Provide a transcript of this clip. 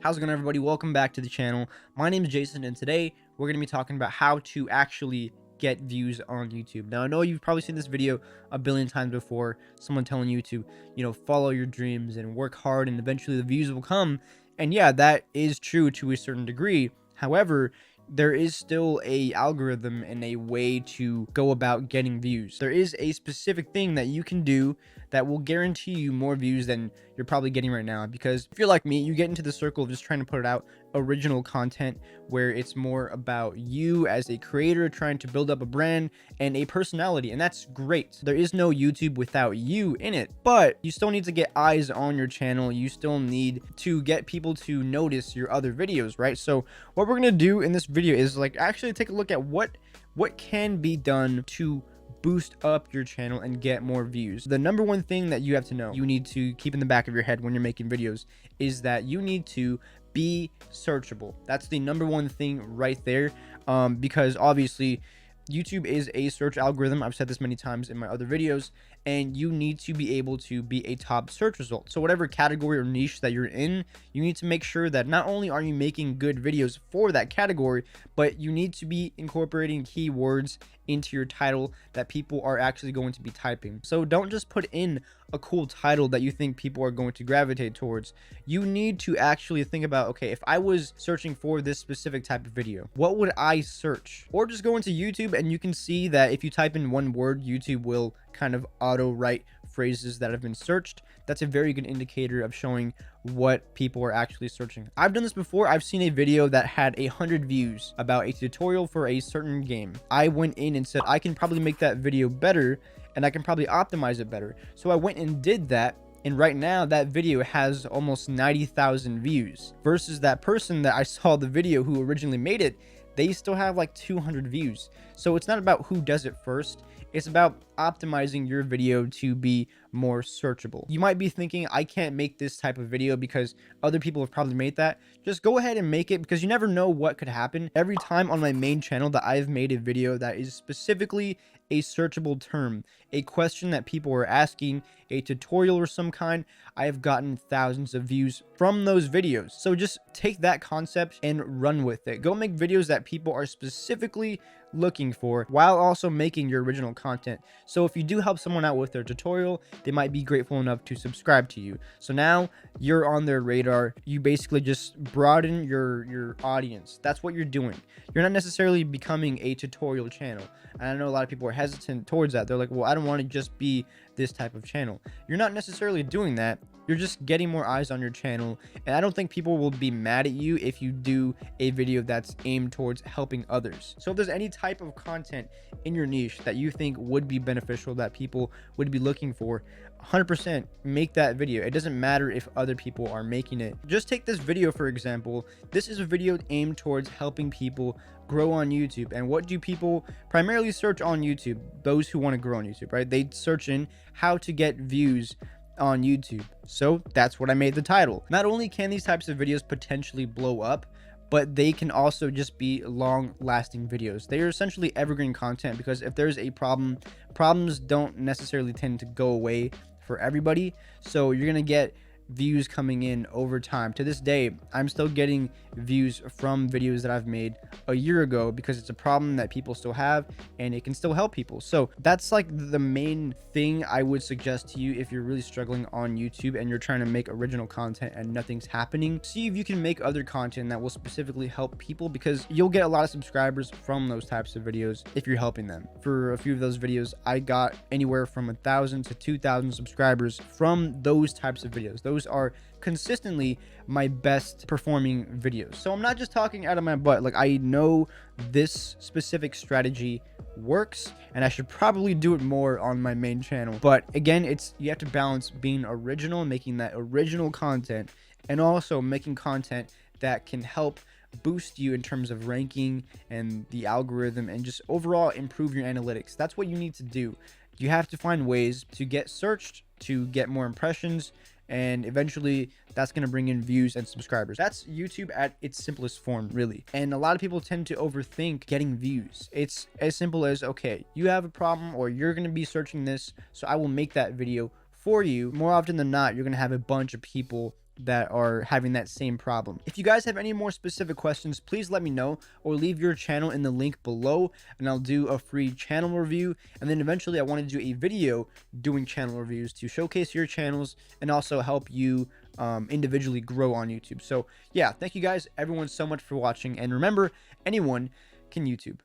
How's it going, everybody? Welcome back to the channel. My name is Jason, and today we're going to be talking about how to actually get views on YouTube. Now, I know you've probably seen this video a billion times before, someone telling you to, follow your dreams and work hard, and eventually the views will come. And yeah, that is true to a certain degree. However, there is still a algorithm and a way to go about getting views. There is a specific thing that you can do that will guarantee you more views than you're probably getting right now. Because if you're like me, you get into the circle of just trying to put it out original content where it's more about you as a creator trying to build up a brand and a personality, and that's great. There is no YouTube without you in it, but you still need to get eyes on your channel. You still need to get people to notice your other videos, right? So what we're gonna do in this video is actually take a look at what can be done to boost up your channel and get more views. The number one thing that you have to know, you need to keep in the back of your head when you're making videos, is that you need to be searchable. That's the number one thing right there, because obviously YouTube is a search algorithm. I've said this many times in my other videos, and you need to be able to be a top search result. So whatever category or niche that you're in, you need to make sure that not only are you making good videos for that category, but you need to be incorporating keywords into your title that people are actually going to be typing. So don't just put in a cool title that you think people are going to gravitate towards. You need to actually think about, okay, if I was searching for this specific type of video, what would I search? Or just go into YouTube and you can see that if you type in one word, YouTube will kind of auto write phrases that have been searched. That's a very good indicator of showing what people are actually searching. I've done this before. I've seen a video that had 100 views about a tutorial for a certain game. I went in and said, I can probably make that video better and I can probably optimize it better. So I went and did that. And right now that video has almost 90,000 views versus that person that I saw the video who originally made it. They still have like 200 views. So it's not about who does it first. It's about optimizing your video to be more searchable. You might be thinking, I can't make this type of video because other people have probably made that. Just go ahead and make it, because you never know what could happen. Every time on my main channel that I've made a video that is specifically a searchable term, a question that people are asking, a tutorial or some kind, I have gotten thousands of views from those videos. So just take that concept and run with it. Go make videos that people are specifically looking for while also making your original content. So if you do help someone out with their tutorial, they might be grateful enough to subscribe to you. So now you're on their radar. You basically just broaden your audience. That's what you're doing. You're not necessarily becoming a tutorial channel. And I know a lot of people are hesitant towards that. They're like, well, I don't want to just be this type of channel. You're not necessarily doing that. You're just getting more eyes on your channel, and I don't think people will be mad at you if you do a video that's aimed towards helping others. So if there's any type of content in your niche that you think would be beneficial, that people would be looking for, 100% make that video. It doesn't matter if other people are making it. Just take this video for example. This is a video aimed towards helping people grow on YouTube. And what do people primarily search on YouTube? Those who want to grow on YouTube, right? They search in how to get views on YouTube. So that's what I made the title. Not only can these types of videos potentially blow up, but they can also just be long-lasting videos. They are essentially evergreen content, because if there's a problem, problems don't necessarily tend to go away for everybody. So you're gonna get views coming in over time. To this day, I'm still getting views from videos that I've made a year ago, because it's a problem that people still have and it can still help people. So that's like the main thing I would suggest to you if you're really struggling on YouTube and you're trying to make original content and nothing's happening. See if you can make other content that will specifically help people, because you'll get a lot of subscribers from those types of videos if you're helping them. For a few of those videos, I got anywhere from 1,000 to 2,000 subscribers from those types of videos. Those are consistently my best performing videos. So I'm not just talking out of my butt. Like, I know this specific strategy works and I should probably do it more on my main channel. But again, you have to balance being original, making that original content, and also making content that can help boost you in terms of ranking and the algorithm, and just overall improve your analytics. That's what you need to do. You have to find ways to get searched, to get more impressions, and eventually that's going to bring in views and subscribers. That's YouTube at its simplest form, really. And a lot of people tend to overthink getting views. It's as simple as, okay, you have a problem or you're going to be searching this, so I will make that video for you. More often than not, you're going to have a bunch of people that are having that same problem. If you guys have any more specific questions, please let me know, or leave your channel in the link below and I'll do a free channel review. And then eventually I want to do a video doing channel reviews to showcase your channels and also help you individually grow on YouTube. So yeah, thank you guys everyone so much for watching, and remember, anyone can YouTube.